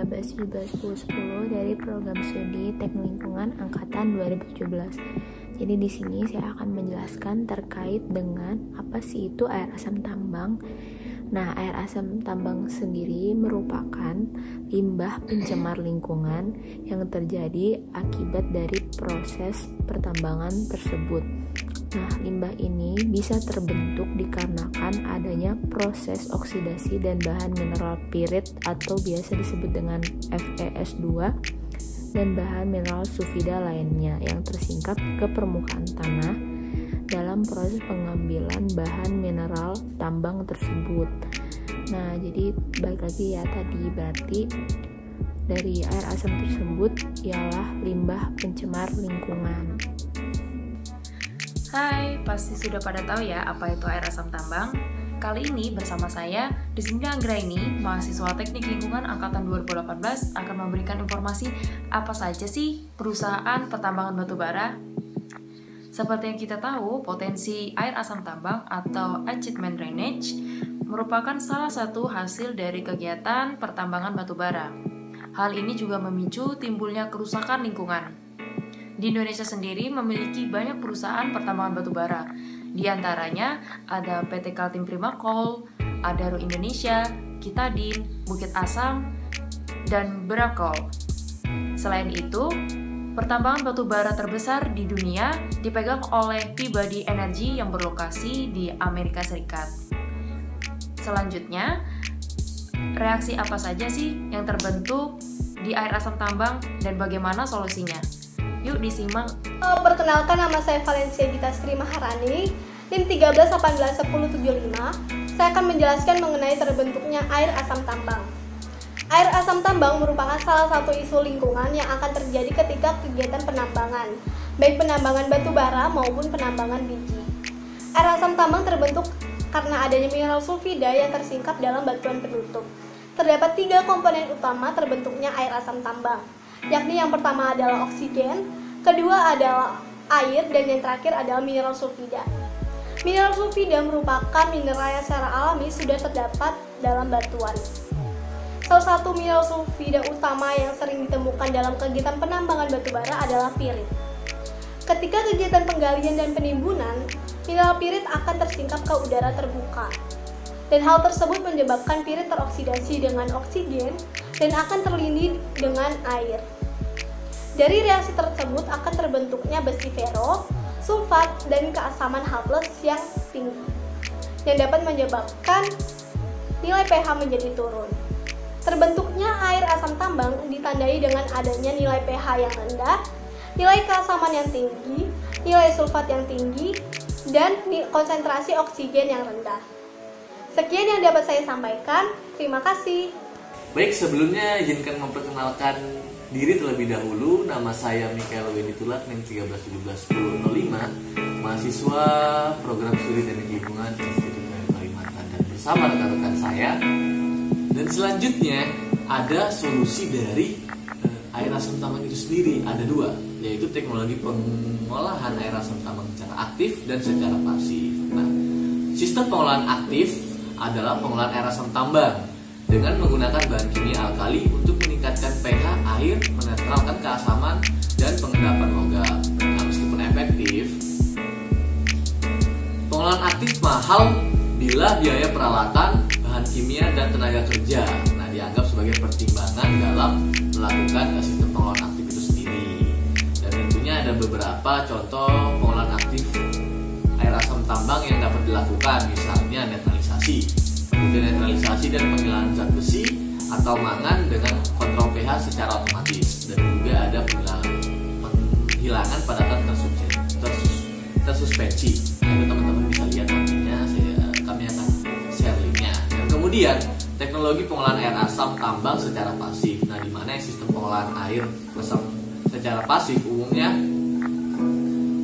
13-17-10 dari program studi Teknik Lingkungan angkatan 2017. Jadi di sini saya akan menjelaskan terkait dengan apa sih itu air asam tambang. Nah, air asam tambang sendiri merupakan limbah pencemar lingkungan yang terjadi akibat dari proses pertambangan tersebut. Nah, limbah ini bisa terbentuk dikarenakan adanya proses oksidasi dan bahan mineral pirit atau biasa disebut dengan FeS2 dan bahan mineral sulfida lainnya yang tersingkap ke permukaan tanah dalam proses pengambilan bahan mineral tambang tersebut. Nah, jadi balik lagi ya tadi, berarti dari air asam tersebut ialah limbah pencemar lingkungan. Hai, pasti sudah pada tahu ya apa itu air asam tambang. Kali ini bersama saya, Desmina Anggraini, mahasiswa Teknik Lingkungan angkatan 2018 akan memberikan informasi apa saja sih perusahaan pertambangan batubara. Seperti yang kita tahu, potensi air asam tambang atau achievement drainage merupakan salah satu hasil dari kegiatan pertambangan batubara. Hal ini juga memicu timbulnya kerusakan lingkungan. Di Indonesia sendiri memiliki banyak perusahaan pertambangan batubara. Di antaranya ada PT Kaltim Primakol, Adaro Indonesia, Kitadin, Bukit Asam, dan Berakol. Selain itu, pertambangan batubara terbesar di dunia dipegang oleh Peabody Energy yang berlokasi di Amerika Serikat. Selanjutnya, reaksi apa saja sih yang terbentuk di air asam tambang dan bagaimana solusinya? Yuk disimak. Perkenalkan, nama saya Valencia Gita Sri Maharani, NIM 13181075. Saya akan menjelaskan mengenai terbentuknya air asam tambang. Air asam tambang merupakan salah satu isu lingkungan yang akan terjadi ketika kegiatan penambangan, baik penambangan batu bara maupun penambangan biji. Air asam tambang terbentuk karena adanya mineral sulfida yang tersingkap dalam batuan penutup. Terdapat 3 komponen utama terbentuknya air asam tambang, yakni yang pertama adalah oksigen, kedua adalah air, dan yang terakhir adalah mineral sulfida. Mineral sulfida merupakan mineral yang secara alami sudah terdapat dalam batuan. Salah satu mineral sulfida utama yang sering ditemukan dalam kegiatan penambangan batubara adalah pirit. Ketika kegiatan penggalian dan penimbunan, mineral pirit akan tersingkap ke udara terbuka. Dan hal tersebut menyebabkan pirit teroksidasi dengan oksigen dan akan terlindung dengan air. Dari reaksi tersebut akan terbentuknya besi fero, sulfat, dan keasaman H+ yang tinggi, yang dapat menyebabkan nilai pH menjadi turun. Terbentuknya air asam tambang ditandai dengan adanya nilai pH yang rendah, nilai keasaman yang tinggi, nilai sulfat yang tinggi, dan konsentrasi oksigen yang rendah. Sekian yang dapat saya sampaikan. Terima kasih. Baik, sebelumnya izinkan memperkenalkan diri terlebih dahulu. Nama saya Mikael Winitulak, NIM 13-17-1005, mahasiswa program studi Teknik Lingkungan Institut Kalimantan, dan bersama rekan-rekan saya. Dan selanjutnya ada solusi dari air asam tambang itu sendiri, ada 2, yaitu teknologi pengolahan air asam tambang secara aktif dan secara pasif. Nah, sistem pengolahan aktif adalah pengolahan air asam tambang dengan menggunakan bahan kimia alkali untuk meningkatkan pH air, menetralkan keasaman, dan pengendapan logam. Nah, meskipun efektif, pengolahan aktif mahal bila biaya peralatan, bahan kimia, dan tenaga kerja dianggap sebagai pertimbangan dalam melakukan sistem pengolahan aktif itu sendiri. Dan tentunya ada beberapa contoh pengolahan aktif air asam tambang yang dapat dilakukan, misalnya netralisasi, kemudian netralisasi dan penghilangan zat besi atau mangan dengan kontrol pH secara otomatis, dan juga ada penghilangan padatan tersuspensi. Itu teman-teman bisa lihat nantinya, kami akan share linknya. Dan kemudian teknologi pengolahan air asam tambang secara pasif. Nah, di mana sistem pengolahan air asam secara pasif umumnya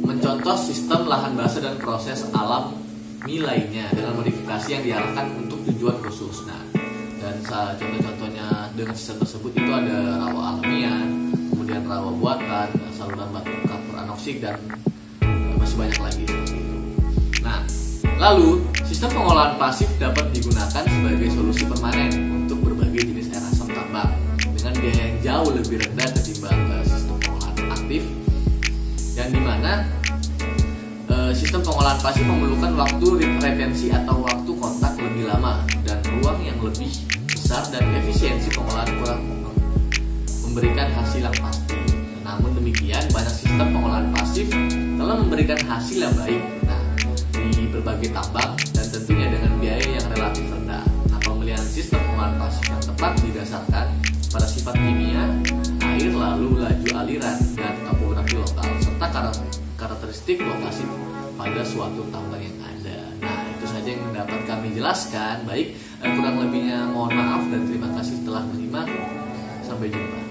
mencontoh sistem lahan basah dan proses alam lainnya dengan modifikasi yang diarahkan untuk tujuan khusus. Nah, dan contoh-contohnya dengan sistem tersebut itu ada rawa alamiah, kemudian rawa buatan, saluran batu kapur anoksik, dan masih banyak lagi seperti itu. Nah, lalu sistem pengolahan pasif dapat digunakan sebagai solusi permanen untuk berbagai jenis air asam tambang dengan jauh lebih rendah ketimbang sistem pengolahan aktif, yang dimana sistem pengolahan pasif memerlukan waktu retensi atau waktu kontak lebih lama dan ruang yang lebih besar, dan efisiensi pengolahan kurang memberikan hasil yang pasti. Namun demikian, banyak sistem pengolahan pasif telah memberikan hasil yang baik di berbagai tambang dan tentunya dengan biaya yang relatif rendah. Pemilihan sistem pengolahan pasif yang tepat didasarkan pada sifat kimia, air, lalu laju aliran, dan topografi lokal serta karakteristik lokasi pada suatu tambang yang ada. Nah, itu saja yang dapat kami jelaskan. Baik, kurang lebihnya mohon maaf dan terima kasih telah menyimak. Sampai jumpa.